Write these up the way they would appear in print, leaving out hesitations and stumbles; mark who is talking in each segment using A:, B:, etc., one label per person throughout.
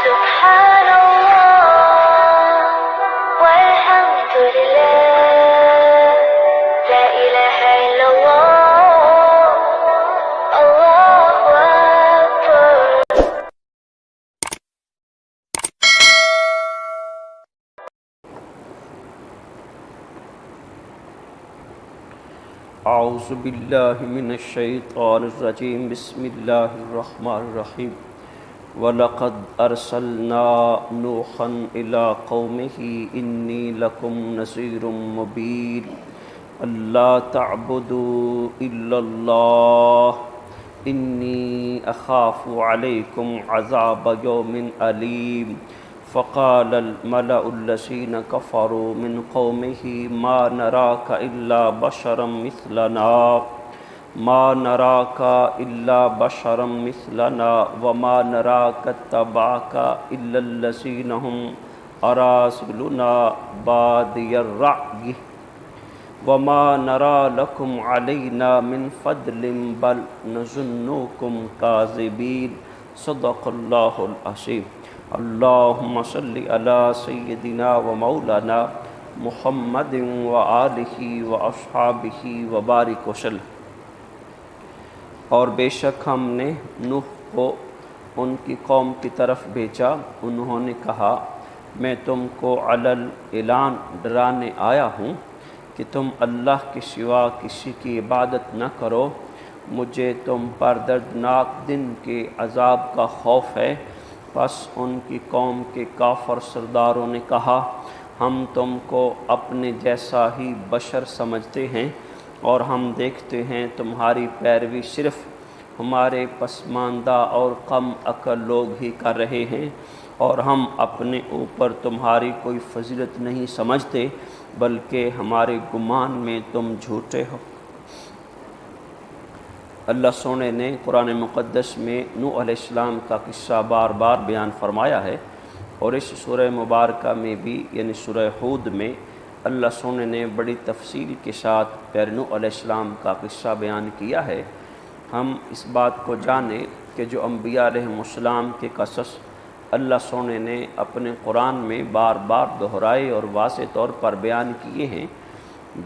A: سبحان الله والحمد لله لا إله إلا الله الله أكبر.
B: اعوذ باللہ من الشیطان الرجیم بسم اللہ الرحمن الرحیم وَلَقَدْ أَرْسَلْنَا نُوحًا إِلَىٰ قَوْمِهِ إِنِّي لَكُمْ نَذِيرٌ مُّبِينٌ أَلَّا تَعْبُدُوا إِلَّا اللَّهَ إِنِّي أَخَافُ عَلَيْكُمْ عَذَابَ يَوْمٍ أَلِيمٍ فَقَالَ الْمَلَأُ الَّذِينَ كَفَرُوا مِنْ قَوْمِهِ مَا نَرَاكَ إِلَّا بَشَرًا مِثْلَنَا وَمَا نَرَاكَ اتَّبَعَكَ إِلَّا الَّذِينَ هُمْ أَرَاذِلُنَا بَادِيَ الرَّأْيِ وَمَا نَرَى لَكُمْ عَلَيْنَا مِنْ فَضْلٍ بَلْ نَظُنُّكُمْ كَاذِبِينَ صدق اللہ العظیم. اللہم صلی علی سیدنا و مولانا محمد وآلہ واصحابہ وبارک وسلم. اور بے شک ہم نے نوح کو ان کی قوم کی طرف بھیجا. انہوں نے کہا میں تم کو علی الاعلان ڈرانے آیا ہوں کہ تم اللہ کے سوا کسی کی عبادت نہ کرو. مجھے تم پر دردناک دن کے عذاب کا خوف ہے. پس ان کی قوم کے کافر سرداروں نے کہا ہم تم کو اپنے جیسا ہی بشر سمجھتے ہیں اور ہم دیکھتے ہیں تمہاری پیروی صرف ہمارے پسماندہ اور کم عقل لوگ ہی کر رہے ہیں اور ہم اپنے اوپر تمہاری کوئی فضیلت نہیں سمجھتے بلکہ ہمارے گمان میں تم جھوٹے ہو. اللہ سونے نے قرآن مقدس میں نوح علیہ السلام کا قصہ بار بار بیان فرمایا ہے اور اس سورہ مبارکہ میں بھی یعنی سورہ ہود میں اللہ سونے نے بڑی تفصیل کے ساتھ پیارے نوح علیہ السلام کا قصہ بیان کیا ہے. ہم اس بات کو جانیں کہ جو انبیاء علیہ السلام کے قصص اللہ سونے نے اپنے قرآن میں بار بار دہرائے اور واضح طور پر بیان کیے ہیں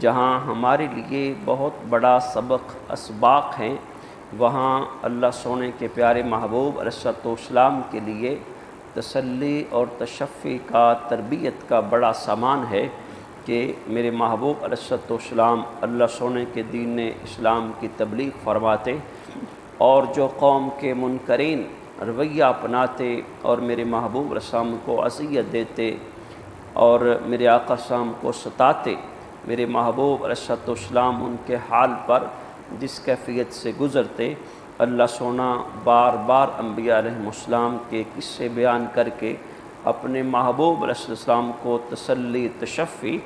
B: جہاں ہمارے لیے بہت بڑا سبق اسباق ہیں وہاں اللہ سونے کے پیارے محبوب علیہ السلام کے لیے تسلی اور تشفی کا تربیت کا بڑا سامان ہے کہ میرے محبوب علیہ السلام اللہ سونے کے دین اسلام کی تبلیغ فرماتے اور جو قوم کے منکرین رویہ اپناتے اور میرے محبوب علیہ السلام کو اذیت دیتے اور میرے آقا السلام کو ستاتے. میرے محبوب علیہ السلام ان کے حال پر جس کیفیت سے گزرتے اللہ سونا بار بار انبیاء علیہ السلام کے قصے بیان کر کے اپنے محبوب علیہ السلام کو تسلی تشفی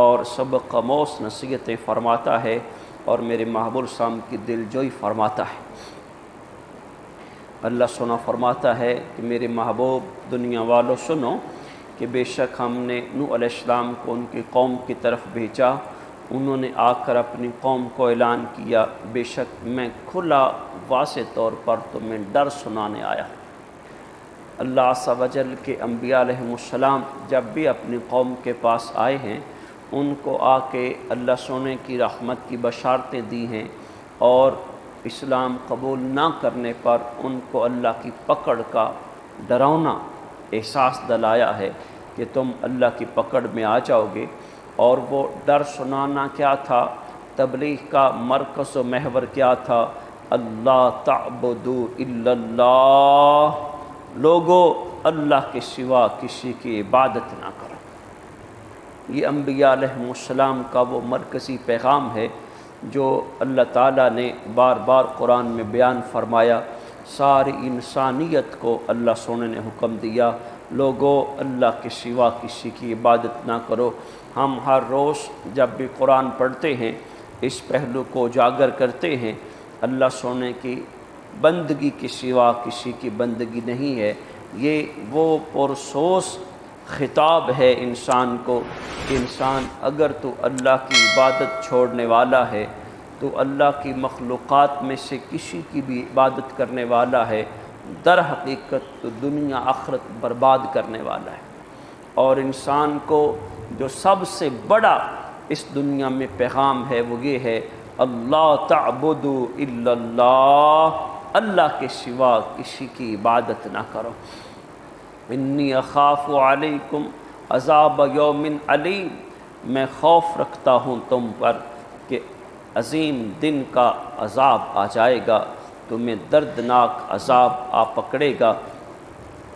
B: اور سبق آموز نصیحتیں فرماتا ہے اور میرے محبوب السلام کی دل جوئی فرماتا ہے. اللہ سونا فرماتا ہے کہ میرے محبوب دنیا والوں سنو کہ بے شک ہم نے نوح علیہ السلام کو ان کی قوم کی طرف بھیجا. انہوں نے آ کر اپنی قوم کو اعلان کیا بے شک میں کھلا واضح طور پر تمہیں ڈر سنانے آیا. اللہ عز و جل کے انبیاء علیہ السلام جب بھی اپنی قوم کے پاس آئے ہیں ان کو آ کے اللہ سونے کی رحمت کی بشارتیں دی ہیں اور اسلام قبول نہ کرنے پر ان کو اللہ کی پکڑ کا ڈراؤنا احساس دلایا ہے کہ تم اللہ کی پکڑ میں آ جاؤ گے. اور وہ ڈر سنانا کیا تھا؟ تبلیغ کا مرکز و محور کیا تھا؟ اللہ تعبدوا الا اللہ، لوگو اللہ کے سوا کسی کی عبادت نہ کرو. یہ انبیاء علیہ السلام کا وہ مرکزی پیغام ہے جو اللہ تعالیٰ نے بار بار قرآن میں بیان فرمایا. ساری انسانیت کو اللہ سونے نے حکم دیا لوگو اللہ کے سوا کسی کی عبادت نہ کرو. ہم ہر روز جب بھی قرآن پڑھتے ہیں اس پہلو کو اجاگر کرتے ہیں اللہ سونے کی بندگی کے سوا کسی کی بندگی نہیں ہے. یہ وہ پرسوس خطاب ہے انسان کو کہ انسان اگر تو اللہ کی عبادت چھوڑنے والا ہے تو اللہ کی مخلوقات میں سے کسی کی بھی عبادت کرنے والا ہے در حقیقت تو دنیا آخرت برباد کرنے والا ہے۔ اور انسان کو جو سب سے بڑا اس دنیا میں پیغام ہے وہ یہ ہے، اللہ تعبدوا الا اللہ، اللہ کے سوا کسی کی عبادت نہ کرو۔ انی اخاف علیکم عذاب یوم علیم، میں خوف رکھتا ہوں تم پر کہ عظیم دن کا عذاب آ جائے گا، تمہیں دردناک عذاب آ پکڑے گا۔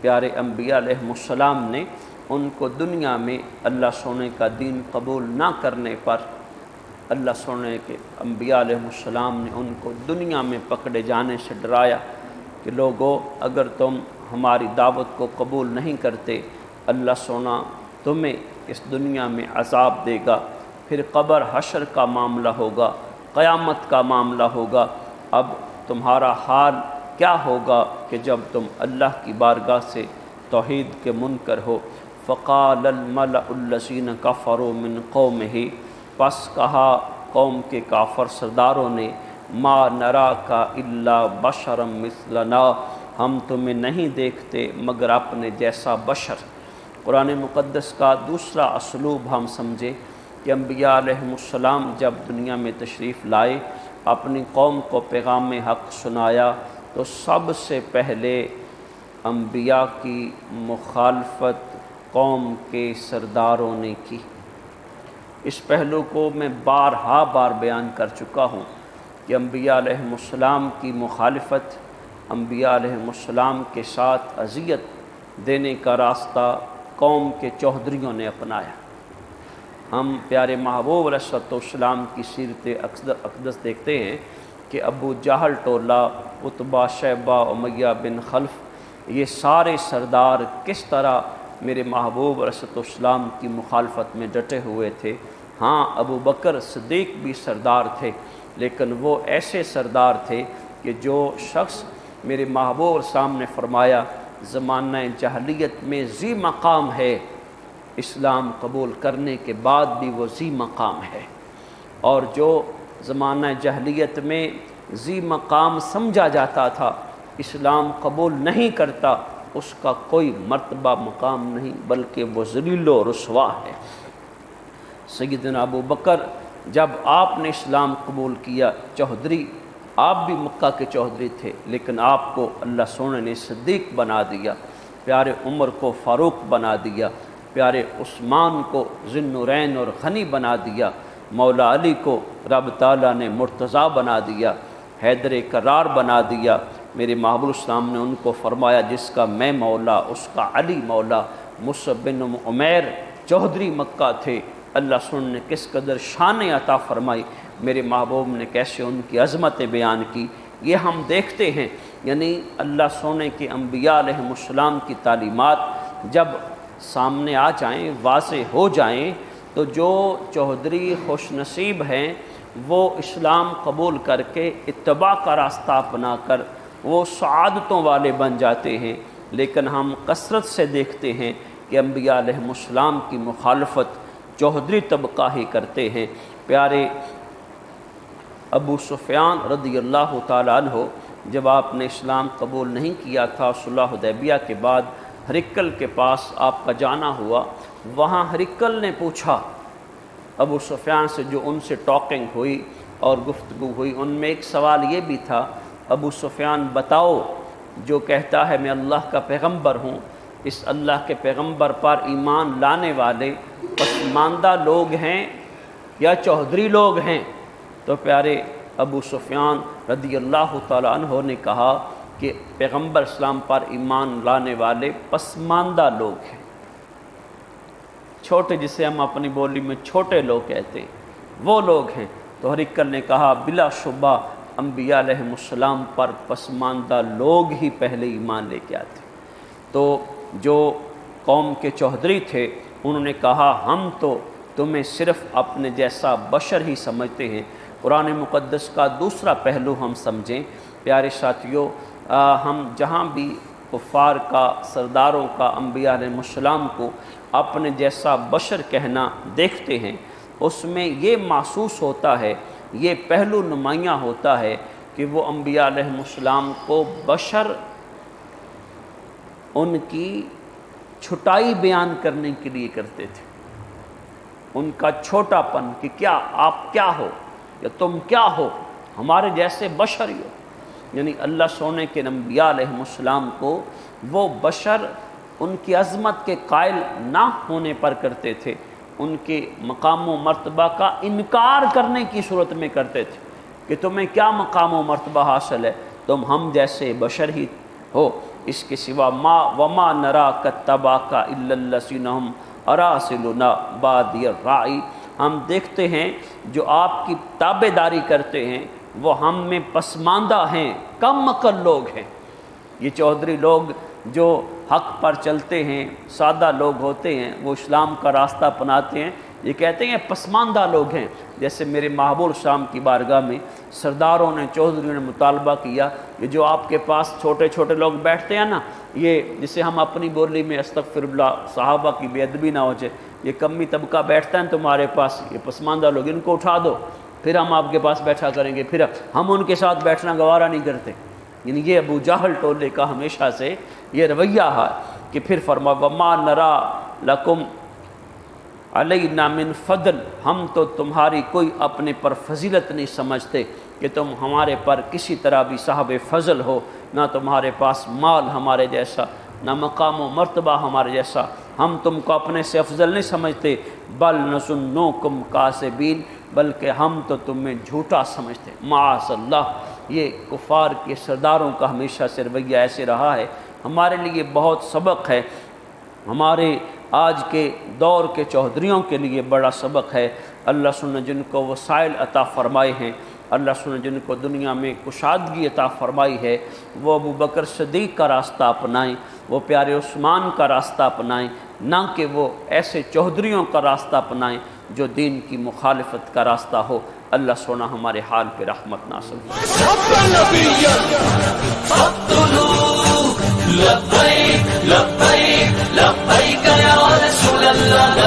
B: پیارے انبیاء علیہ السلام نے ان کو دنیا میں اللہ سونے کا دین قبول نہ کرنے پر، اللہ سونے کے انبیاء علیہ السلام نے ان کو دنیا میں پکڑے جانے سے ڈرایا کہ لوگو اگر تم ہماری دعوت کو قبول نہیں کرتے اللہ سونا تمہیں اس دنیا میں عذاب دے گا، پھر قبر حشر کا معاملہ ہوگا، قیامت کا معاملہ ہوگا۔ اب تمہارا حال کیا ہوگا کہ جب تم اللہ کی بارگاہ سے توحید کے منکر ہو۔ فقال الملأ الذین کفروا من قومہ، پس کہا قوم کے کافر سرداروں نے، ما نراک الا بشرا مثلنا، ہم تمہیں نہیں دیکھتے مگر اپنے جیسا بشر۔ قرآن مقدس کا دوسرا اسلوب ہم سمجھے کہ انبیاء علیہ السلام جب دنیا میں تشریف لائے، اپنی قوم کو پیغام حق سنایا، تو سب سے پہلے انبیاء کی مخالفت قوم کے سرداروں نے کی۔ اس پہلو کو میں بار بیان کر چکا ہوں کہ انبیاء علیہ السلام کی مخالفت، انبیاء علیہ السلام کے ساتھ اذیت دینے کا راستہ قوم کے چوہدریوں نے اپنایا۔ ہم پیارے محبوب علیہ السلام کی سیرت اقدس دیکھتے ہیں کہ ابو جہل ٹولہ، عتبہ، شیبہ، امیہ بن خلف، یہ سارے سردار کس طرح میرے محبوب علیہ السلام کی مخالفت میں ڈٹے ہوئے تھے۔ ہاں ابو بکر صدیق بھی سردار تھے، لیکن وہ ایسے سردار تھے کہ جو شخص میرے محبوب علیہ السلام نے فرمایا زمانہ جاہلیت میں ذی مقام ہے، اسلام قبول کرنے کے بعد بھی وہ ذی مقام ہے، اور جو زمانہ جاہلیت میں ذی مقام سمجھا جاتا تھا، اسلام قبول نہیں کرتا، اس کا کوئی مرتبہ مقام نہیں بلکہ وہ ذلیل و رسوا ہے۔ سیدنا ابو بکر جب آپ نے اسلام قبول کیا، چوہدری، آپ بھی مکہ کے چوہدری تھے، لیکن آپ کو اللہ سونے نے صدیق بنا دیا، پیارے عمر کو فاروق بنا دیا، پیارے عثمان کو ذی النورین اور غنی بنا دیا، مولا علی کو رب تعالیٰ نے مرتضیٰ بنا دیا، حیدر کرار بنا دیا۔ میرے محبوب السلام نے ان کو فرمایا جس کا میں مولا اس کا علی مولا۔ مصعب بن عمیر چوہدری مکہ تھے، اللہ سن نے کس قدر شان عطا فرمائی، میرے محبوب نے کیسے ان کی عظمت بیان کی، یہ ہم دیکھتے ہیں۔ یعنی اللہ سونے کے انبیاء علیہ السلام کی تعلیمات جب سامنے آ جائیں، واضح ہو جائیں، تو جو چوہدری خوش نصیب ہیں وہ اسلام قبول کر کے اتباع کا راستہ اپنا کر وہ سعادتوں والے بن جاتے ہیں۔ لیکن ہم کثرت سے دیکھتے ہیں کہ انبیاء علیہ السلام کی مخالفت چوہدری طبقہ ہی کرتے ہیں۔ پیارے ابو سفیان رضی اللہ تعالیٰ عنہ جب آپ نے اسلام قبول نہیں کیا تھا، صلح حدیبیہ کے بعد ہرقل کے پاس آپ کا جانا ہوا، وہاں ہرقل نے پوچھا ابو سفیان سے، جو ان سے ٹاکنگ ہوئی اور گفتگو ہوئی، ان میں ایک سوال یہ بھی تھا، ابو سفیان بتاؤ جو کہتا ہے میں اللہ کا پیغمبر ہوں، اس اللہ کے پیغمبر پر ایمان لانے والے پسماندہ لوگ ہیں یا چوہدری لوگ ہیں؟ تو پیارے ابو سفیان رضی اللہ تعالیٰ عنہ نے کہا کہ پیغمبر اسلام پر ایمان لانے والے پسماندہ لوگ ہیں، چھوٹے، جسے ہم اپنی بولی میں چھوٹے لوگ کہتے ہیں، وہ لوگ ہیں۔ تو ہرقل نے کہا بلا شبہ انبیاء علیہ السلام پر پسماندہ لوگ ہی پہلے ایمان لے کے آتے۔ تو جو قوم کے چوہدری تھے انہوں نے کہا ہم تو تمہیں صرف اپنے جیسا بشر ہی سمجھتے ہیں۔ قرآن مقدس کا دوسرا پہلو ہم سمجھیں پیارے ساتھیوں، ہم جہاں بھی کفار کا، سرداروں کا انبیاء علیہ السلام کو اپنے جیسا بشر کہنا دیکھتے ہیں، اس میں یہ محسوس ہوتا ہے، یہ پہلو نمایاں ہوتا ہے کہ وہ انبیاء علیہ السلام کو بشر ان کی چھٹائی بیان کرنے کے لیے کرتے تھے، ان کا چھوٹا پن کہ کیا آپ کیا ہو یا تم کیا ہو، ہمارے جیسے بشر ہی ہو۔ یعنی اللہ سونے کے انبیاء علیہ السلام کو وہ بشر ان کی عظمت کے قائل نہ ہونے پر کرتے تھے، ان کے مقام و مرتبہ کا انکار کرنے کی صورت میں کرتے تھے کہ تمہیں کیا مقام و مرتبہ حاصل ہے، تم ہم جیسے بشر ہی ہو، اس کے سوا ما وما نراک اتباک الا الذین هم اراسلنا بادی الرأی، ہم دیکھتے ہیں جو آپ کی تابع داری کرتے ہیں وہ ہم میں پسماندہ ہیں، کم عقل لوگ ہیں۔ یہ چودھری لوگ جو حق پر چلتے ہیں، سادہ لوگ ہوتے ہیں، وہ اسلام کا راستہ اپناتے ہیں، یہ کہتے ہیں پسماندہ لوگ ہیں۔ جیسے میرے محبوب شام کی بارگاہ میں سرداروں نے، چودھریوں نے مطالبہ کیا کہ جو آپ کے پاس چھوٹے چھوٹے لوگ بیٹھتے ہیں نا، یہ جسے ہم اپنی بولی میں استغفر اللہ، صحابہ کی بے ادبی نہ ہو جائے، یہ کمی طبقہ بیٹھتا ہے تمہارے پاس، یہ پسماندہ لوگ، ان کو اٹھا دو، پھر ہم آپ کے پاس بیٹھا کریں گے، پھر ہم ان کے ساتھ بیٹھنا گوارہ نہیں کرتے۔ یعنی یہ ابو جہل ٹولے کا ہمیشہ سے یہ رویہ ہے کہ پھر فرما وما نرا لکم علینا من فضل، ہم تو تمہاری کوئی اپنے پر فضیلت نہیں سمجھتے کہ تم ہمارے پر کسی طرح بھی صاحب فضل ہو، نہ تمہارے پاس مال ہمارے جیسا، نہ مقام و مرتبہ ہمارے جیسا، ہم تم کو اپنے سے افضل نہیں سمجھتے، بل نظنکم کاذبین، بلکہ ہم تو تمہیں جھوٹا سمجھتے۔ معاذ اللہ، یہ کفار کے سرداروں کا ہمیشہ سے رویہ ایسے رہا ہے۔ ہمارے لیے بہت سبق ہے، ہمارے آج کے دور کے چودھریوں کے لیے بڑا سبق ہے۔ اللہ سن جن کو وسائل عطا فرمائے ہیں، اللہ سن جن کو دنیا میں کشادگی عطا فرمائی ہے، وہ ابو بکر صدیق کا راستہ اپنائیں، وہ پیارے عثمان کا راستہ اپنائیں، نہ کہ وہ ایسے چودھریوں کا راستہ اپنائیں جو دین کی مخالفت کا راستہ ہو۔ اللہ سونا ہمارے حال پہ رحمت نازل
C: لبیک لبیک لبیک یا رسول اللہ